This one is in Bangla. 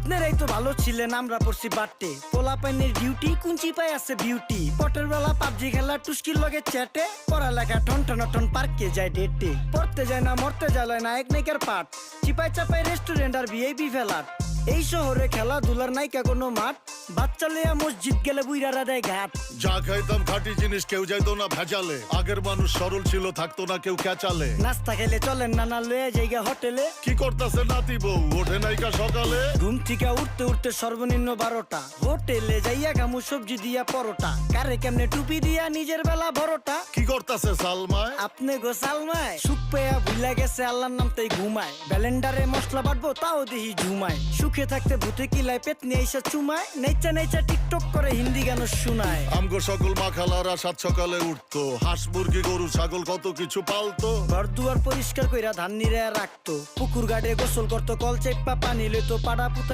আপনারাই তো ভালো ছিলেন, আমরা পড়ছি বাটে। পোলা পাইনের ডিউটি, কুঞ্চি পাই আছে বিউটি। পটের বেলা পাবজি খেলা, টুস্কির লগে চ্যাটে। পড়ালেখা টন টন পার্কে যায় ডেটে। পড়তে যায় না, মরতে যায় নায়ক নায়িকার পাঠ। চিপাই চাপাই রেস্টুরেন্ট আর ভিআইপি ফেলাট। এই শহরে খেলাধুলার নায়িকা কোনো মাঠ। বাচ্চা লইয়া মসজিদ গেলে বুইরারা দেয় ঘাট। যা খাইতাম খাঁটি জিনিস, কেউ যাইতো না ভেজালে। আগের মানুষ সরল ছিল, থাকতো না কেউ ক্যাচালে। নাস্তা খেলে চলেন নানা লইয়া জায়গা হোটেলে। কি করতেছে নাতি বউ, ওঠে নাইকা সকালে। ঘুম থেকে উঠতে উঠতে সর্বনিম্ন 12টা। হোটেলে যাইয়া গামু সবজি দিয়া পরোটা। কারে কেমনে টুপি দিয়া নিজের বেলা বড়টা। কি করতেছে সালমায়? আপনি গো সালমায় সুখ পেয়া ভুলা গেছে আল্লাহর নাম তাই ঘুমায়। ব্যালেন্ডারে মশলা বাটবো তাও দেখি ঝুমায়। সুখে থাকতে ভূতে কিলায় পেট নিয়ে এসে চুমায়। নেচা নেচা টিকটক করে হিন্দি গান শোনায়। আমগো সকল মাখালারা সাত সকালে উঠতো, হাঁস মুরগি গরু ছাগল কত কিছু পালতো। ঘর দুয়ার পরিষ্কার কইরা ধান নিরে রাখতো। পুকুর গাড়ে গোসল করতো, কল চেপা পানি লইতো, পাড়া পুতা